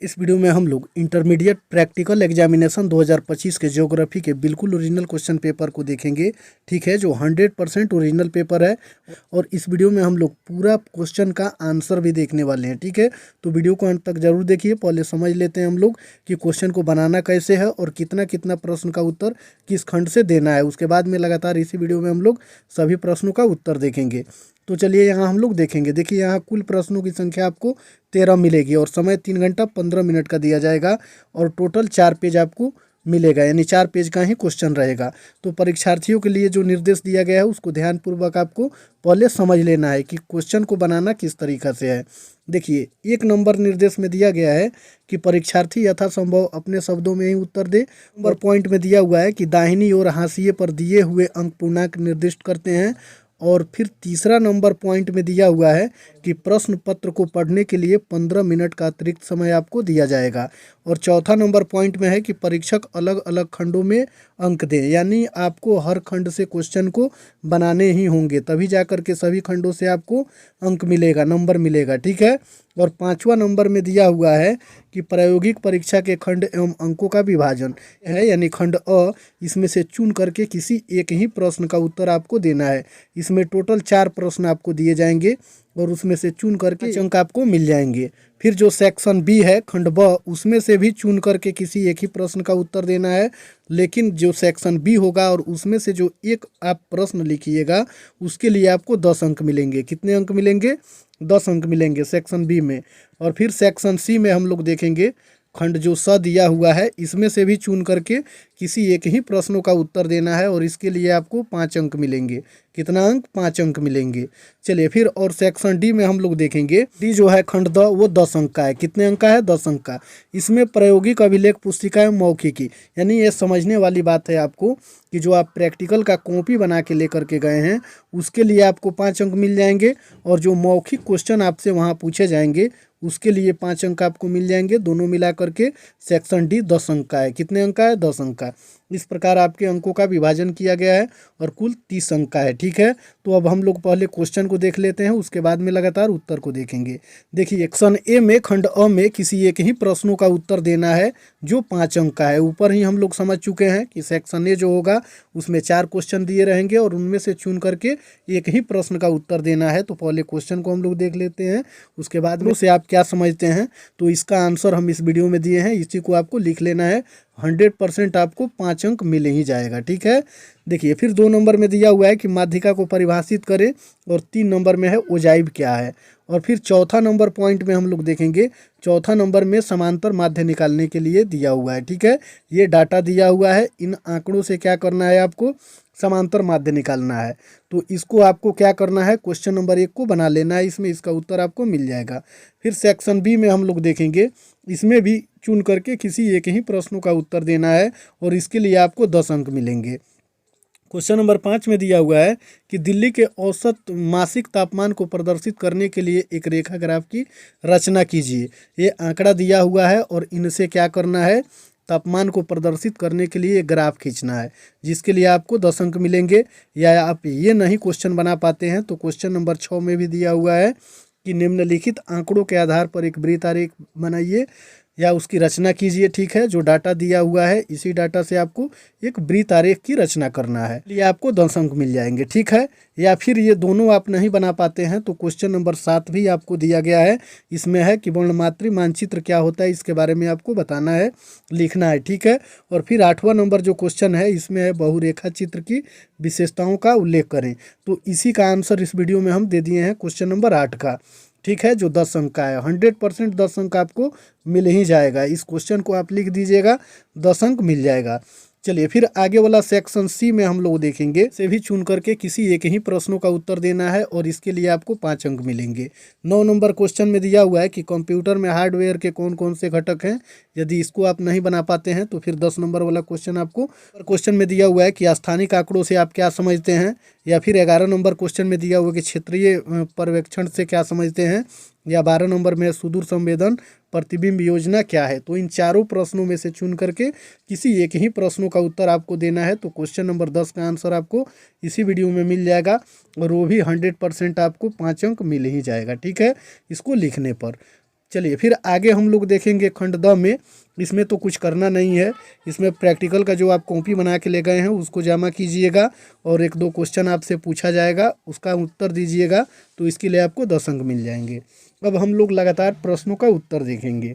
इस वीडियो में हम लोग इंटरमीडिएट प्रैक्टिकल एग्जामिनेशन 2025 के ज्योग्राफी के बिल्कुल ओरिजिनल क्वेश्चन पेपर को देखेंगे। ठीक है, जो 100% ओरिजिनल पेपर है और इस वीडियो में हम लोग पूरा क्वेश्चन का आंसर भी देखने वाले हैं। ठीक है, तो वीडियो को अंत तक जरूर देखिए। पहले समझ लेते हैं हम लोग कि क्वेश्चन को बनाना कैसे है और कितना कितना प्रश्न का उत्तर किस खंड से देना है। उसके बाद में लगातार इसी वीडियो में हम लोग सभी प्रश्नों का उत्तर देखेंगे। तो चलिए यहाँ हम लोग देखेंगे। देखिए यहाँ कुल प्रश्नों की संख्या आपको 13 मिलेगी और समय 3 घंटा 15 मिनट का दिया जाएगा और टोटल 4 पेज आपको मिलेगा, यानी 4 पेज का ही क्वेश्चन रहेगा। तो परीक्षार्थियों के लिए जो निर्देश दिया गया है उसको ध्यानपूर्वक आपको पहले समझ लेना है कि क्वेश्चन को बनाना किस तरीका से है। देखिए 1 नंबर निर्देश में दिया गया है कि परीक्षार्थी यथासंभव अपने शब्दों में ही उत्तर दे। नंबर पॉइंट में दिया हुआ है कि दाहिनी ओर हाशिए पर दिए हुए अंक पूर्णांक निर्दिष्ट करते हैं। और फिर तीसरा नंबर पॉइंट में दिया हुआ है कि प्रश्न पत्र को पढ़ने के लिए 15 मिनट का अतिरिक्त समय आपको दिया जाएगा। और चौथा नंबर पॉइंट में है कि परीक्षक अलग अलग खंडों में अंक दें, यानी आपको हर खंड से क्वेश्चन को बनाने ही होंगे, तभी जाकर के सभी खंडों से आपको अंक मिलेगा, नंबर मिलेगा। ठीक है, और 5वां नंबर में दिया हुआ है कि प्रायोगिक परीक्षा के खंड एवं अंकों का विभाजन है, यानी खंड अ, इसमें से चुन करके किसी एक ही प्रश्न का उत्तर आपको देना है। इसमें टोटल 4 प्रश्न आपको दिए जाएंगे और उसमें से चुन करके अंक आपको मिल जाएंगे। फिर जो सेक्शन बी है खंड ब, उसमें से भी चुन करके किसी एक ही प्रश्न का उत्तर देना है, लेकिन जो सेक्शन बी होगा और उसमें से जो एक आप प्रश्न लिखिएगा उसके लिए आपको 10 अंक मिलेंगे। कितने अंक मिलेंगे? 10 अंक मिलेंगे सेक्शन बी में। और फिर सेक्शन सी में हम लोग देखेंगे खंड जो स दिया हुआ है, इसमें से भी चुन करके किसी एक ही प्रश्नों का उत्तर देना है और इसके लिए आपको 5 अंक मिलेंगे। कितना अंक? 5 अंक मिलेंगे। चलिए फिर और सेक्शन डी में हम लोग देखेंगे। डी जो है खंड द, वो 10 अंक का है। कितने अंक का है? 10 अंक का। इसमें प्रायोगिक अभिलेख पुस्तिका एवं मौखिकी, यानी ये समझने वाली बात है आपको कि जो आप प्रैक्टिकल का कॉपी बना के लेकर के गए हैं उसके लिए आपको 5 अंक मिल जाएंगे और जो मौखिक क्वेश्चन आपसे वहाँ पूछे जाएंगे उसके लिए 5 अंक आपको मिल जाएंगे। दोनों मिला करके सेक्शन डी 10 अंक का है। कितने अंक का है? 10 अंक का। इस प्रकार आपके अंकों का विभाजन किया गया है और कुल 30 अंक का है। ठीक है, तो अब हम लोग पहले क्वेश्चन को देख लेते हैं, उसके बाद में लगातार उत्तर को देखेंगे। देखिए सेक्शन ए में खंड अ में किसी एक ही प्रश्नों का उत्तर देना है जो 5 अंक का है। ऊपर ही हम लोग समझ चुके हैं कि सेक्शन ए जो होगा उसमें 4 क्वेश्चन दिए रहेंगे और उनमें से चुन करके एक ही प्रश्न का उत्तर देना है। तो पहले क्वेश्चन को हम लोग देख लेते हैं, उसके बाद में उसे आप क्या समझते हैं। तो इसका आंसर हम इस वीडियो में दिए हैं, इसी को आपको लिख लेना है। 100% आपको 5 अंक मिल ही जाएगा। ठीक है, देखिए फिर 2 नंबर में दिया हुआ है कि माध्यिका को परिभाषित करें और 3 नंबर में है ओजाइव क्या है। और फिर चौथा नंबर पॉइंट में हम लोग देखेंगे, चौथा नंबर में समांतर माध्य निकालने के लिए दिया हुआ है। ठीक है, ये डाटा दिया हुआ है, इन आंकड़ों से क्या करना है आपको? समांतर माध्य निकालना है। तो इसको आपको क्या करना है? क्वेश्चन नंबर 1 को बना लेना है, इसमें इसका उत्तर आपको मिल जाएगा। फिर सेक्शन बी में हम लोग देखेंगे, इसमें भी चुन करके किसी एक ही प्रश्नों का उत्तर देना है और इसके लिए आपको 10 अंक मिलेंगे। क्वेश्चन नंबर 5 में दिया हुआ है कि दिल्ली के औसत मासिक तापमान को प्रदर्शित करने के लिए एक रेखा ग्राफ की रचना कीजिए। ये आंकड़ा दिया हुआ है और इनसे क्या करना है? तापमान को प्रदर्शित करने के लिए ग्राफ खींचना है, जिसके लिए आपको 10 अंक मिलेंगे। या आप ये नहीं क्वेश्चन बना पाते हैं तो क्वेश्चन नंबर 6 में भी दिया हुआ है कि निम्नलिखित आंकड़ों के आधार पर एक वृत्त आरेख बनाइए या उसकी रचना कीजिए। ठीक है, जो डाटा दिया हुआ है इसी डाटा से आपको एक वृत्त आरेख की रचना करना है, ये आपको 10 अंक मिल जाएंगे। ठीक है, या फिर ये दोनों आप नहीं बना पाते हैं तो क्वेश्चन नंबर 7 भी आपको दिया गया है। इसमें है कि वर्णमात्री मानचित्र क्या होता है, इसके बारे में आपको बताना है, लिखना है। ठीक है, और फिर 8वां नंबर जो क्वेश्चन है इसमें है बहुरेखा चित्र की विशेषताओं का उल्लेख करें। तो इसी का आंसर इस वीडियो में हम दे दिए हैं, क्वेश्चन नंबर 8 का। ठीक है, जो 10 अंक का है। 100% 10 अंक आपको मिल ही जाएगा। इस क्वेश्चन को आप लिख दीजिएगा, 10 अंक मिल जाएगा। चलिए फिर आगे वाला सेक्शन सी में हम लोग देखेंगे, से भी चुन करके किसी एक ही प्रश्नों का उत्तर देना है और इसके लिए आपको 5 अंक मिलेंगे। 9 नंबर क्वेश्चन में दिया हुआ है कि कंप्यूटर में हार्डवेयर के कौन कौन से घटक हैं। यदि इसको आप नहीं बना पाते हैं तो फिर 10 नंबर वाला क्वेश्चन आपको क्वेश्चन में दिया हुआ है कि स्थानिक आंकड़ों से आप क्या समझते हैं। या फिर 11 नंबर क्वेश्चन में दिया हुआ है कि क्षेत्रीय पर्यवेक्षण से क्या समझते हैं। या 12 नंबर में सुदूर संवेदन प्रतिबिंब योजना क्या है। तो इन चारों प्रश्नों में से चुन करके किसी एक ही प्रश्नों का उत्तर आपको देना है। तो क्वेश्चन नंबर 10 का आंसर आपको इसी वीडियो में मिल जाएगा और वो भी 100% आपको 5 अंक मिल ही जाएगा। ठीक है, इसको लिखने पर। चलिए फिर आगे हम लोग देखेंगे खंड द में। इसमें तो कुछ करना नहीं है, इसमें प्रैक्टिकल का जो आप कॉपी बना के ले गए हैं उसको जमा कीजिएगा और 1-2 क्वेश्चन आपसे पूछा जाएगा, उसका उत्तर दीजिएगा, तो इसके लिए आपको 10 अंक मिल जाएंगे। अब हम लोग लगातार प्रश्नों का उत्तर देखेंगे।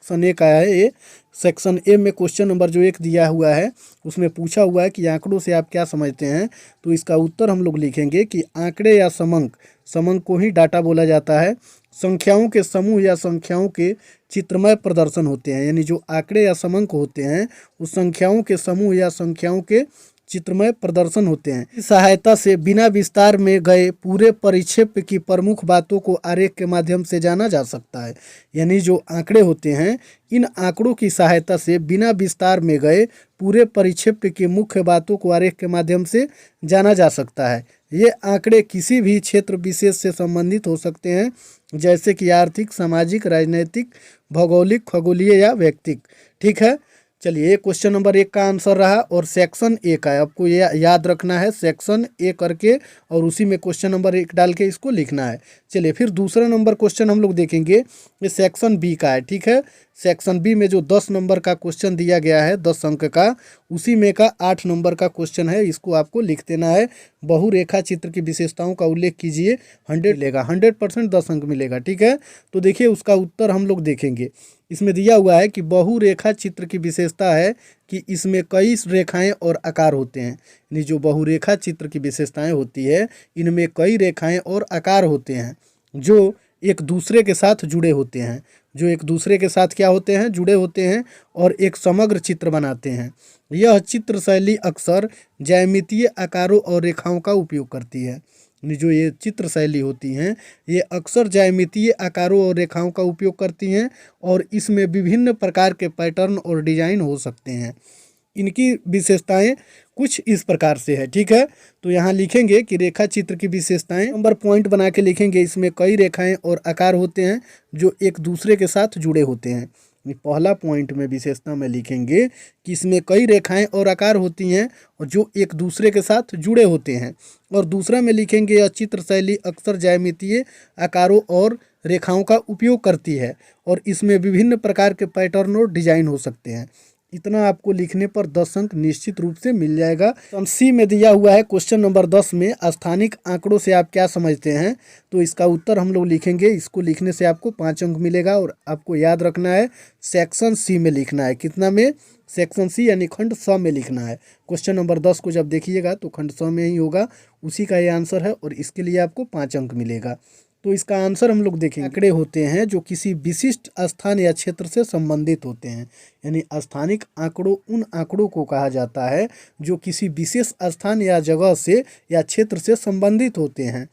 सेक्शन ए का है ये। सेक्शन ए में क्वेश्चन नंबर जो 1 दिया हुआ है उसमें पूछा हुआ है कि आंकड़ों से आप क्या समझते हैं। तो इसका उत्तर हम लोग लिखेंगे कि आंकड़े या समंक, समंक को ही डाटा बोला जाता है, संख्याओं के समूह या संख्याओं के चित्रमय प्रदर्शन होते हैं। यानी जो आंकड़े या समंक होते हैं उस संख्याओं के समूह या संख्याओं के चित्रमय प्रदर्शन होते हैं। इस सहायता से बिना विस्तार में गए पूरे परिक्षेप की प्रमुख बातों को आरेख के माध्यम से जाना जा सकता है। यानी जो आंकड़े होते हैं, इन आंकड़ों की सहायता से बिना विस्तार में गए पूरे परिक्षेप की मुख्य बातों को आरेख के माध्यम से जाना जा सकता है। ये आंकड़े किसी भी क्षेत्र विशेष से संबंधित हो सकते हैं, जैसे कि आर्थिक, सामाजिक, राजनीतिक, भौगोलिक, खगोलीय या व्यक्तिक। ठीक है, चलिए ये क्वेश्चन नंबर 1 का आंसर रहा। और सेक्शन ए का है, आपको ये याद रखना है, सेक्शन ए करके और उसी में क्वेश्चन नंबर 1 डाल के इसको लिखना है। चलिए फिर दूसरा नंबर क्वेश्चन हम लोग देखेंगे, ये सेक्शन बी का है। ठीक है, सेक्शन बी में जो 10 नंबर का क्वेश्चन दिया गया है 10 अंक का, उसी में का 8 नंबर का क्वेश्चन है। इसको आपको लिख देना है, बहुरेखा चित्र की विशेषताओं का उल्लेख कीजिए। 100 मिलेगा, 100% 10 अंक मिलेगा। ठीक है, तो देखिए उसका उत्तर हम लोग देखेंगे। इसमें दिया हुआ है कि बहुरेखा चित्र की विशेषता है कि इसमें कई रेखाएं और आकार होते हैं। यानी जो बहुरेखा चित्र की विशेषताएं होती है, इनमें कई रेखाएं और आकार होते हैं जो एक दूसरे के साथ जुड़े होते हैं, जो एक दूसरे के साथ क्या होते हैं, जुड़े होते हैं और एक समग्र चित्र बनाते हैं। यह चित्र शैली अक्सर ज्यामितीय आकारों और रेखाओं का उपयोग करती है। जो ये चित्र शैली होती हैं ये अक्सर ज्यामितीय आकारों और रेखाओं का उपयोग करती हैं और इसमें विभिन्न प्रकार के पैटर्न और डिजाइन हो सकते हैं। इनकी विशेषताएं कुछ इस प्रकार से है। ठीक है, तो यहाँ लिखेंगे कि रेखा चित्र की विशेषताएं, नंबर पॉइंट बना के लिखेंगे। इसमें कई रेखाएं और आकार होते हैं जो एक दूसरे के साथ जुड़े होते हैं। पहला पॉइंट में विशेषता में लिखेंगे कि इसमें कई रेखाएं और आकार होती हैं और जो एक दूसरे के साथ जुड़े होते हैं। और दूसरा में लिखेंगे यह चित्र शैली अक्सर ज्यामितीय आकारों और रेखाओं का उपयोग करती है और इसमें विभिन्न प्रकार के पैटर्न और डिजाइन हो सकते हैं। इतना आपको लिखने पर 10 अंक निश्चित रूप से मिल जाएगा। सी में दिया हुआ है क्वेश्चन नंबर 10 में, स्थानिक आंकड़ों से आप क्या समझते हैं। तो इसका उत्तर हम लोग लिखेंगे। इसको लिखने से आपको 5 अंक मिलेगा और आपको याद रखना है सेक्शन सी में लिखना है। कितना में, सेक्शन सी यानी खंड स में लिखना है। क्वेश्चन नंबर 10 को जब देखिएगा तो खंड स में ही होगा, उसी का ये आंसर है और इसके लिए आपको 5 अंक मिलेगा। तो इसका आंसर हम लोग देखेंगे। आंकड़े होते हैं जो किसी विशिष्ट स्थान या क्षेत्र से संबंधित होते हैं। यानी स्थानिक आंकड़ों उन आंकड़ों को कहा जाता है जो किसी विशेष स्थान या जगह से या क्षेत्र से संबंधित होते हैं।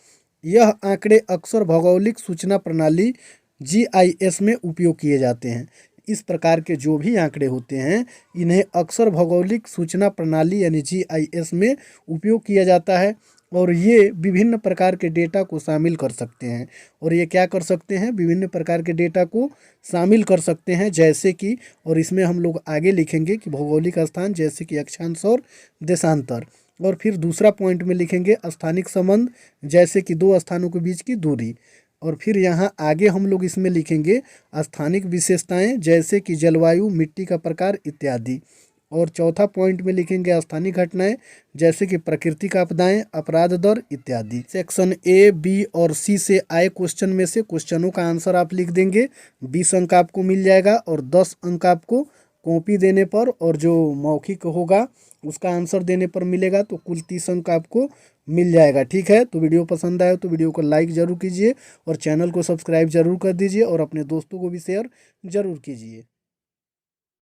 यह आंकड़े अक्सर भौगोलिक सूचना प्रणाली GIS में उपयोग किए जाते हैं। इस प्रकार के जो भी आंकड़े होते हैं इन्हें अक्सर भौगोलिक सूचना प्रणाली यानी GIS में उपयोग किया जाता है और ये विभिन्न प्रकार के डेटा को शामिल कर सकते हैं। और ये क्या कर सकते हैं, विभिन्न प्रकार के डेटा को शामिल कर सकते हैं, जैसे कि, और इसमें हम लोग आगे लिखेंगे कि भौगोलिक स्थान जैसे कि अक्षांश और देशांतर। और फिर दूसरा पॉइंट में लिखेंगे स्थानिक संबंध जैसे कि दो स्थानों के बीच की दूरी। और फिर यहाँ आगे हम लोग इसमें लिखेंगे स्थानिक विशेषताएं जैसे कि जलवायु, मिट्टी का प्रकार इत्यादि। और चौथा पॉइंट में लिखेंगे स्थानीय घटनाएं जैसे कि प्राकृतिक आपदाएं, अपराध दर इत्यादि। सेक्शन ए, बी और सी से आए क्वेश्चन में से क्वेश्चनों का आंसर आप लिख देंगे। 20 अंक आपको मिल जाएगा और 10 अंक आपको कॉपी देने पर और जो मौखिक होगा उसका आंसर देने पर मिलेगा। तो कुल 30 अंक आपको मिल जाएगा। ठीक है, तो वीडियो पसंद आए तो वीडियो को लाइक ज़रूर कीजिए और चैनल को सब्सक्राइब ज़रूर कर दीजिए और अपने दोस्तों को भी शेयर ज़रूर कीजिए।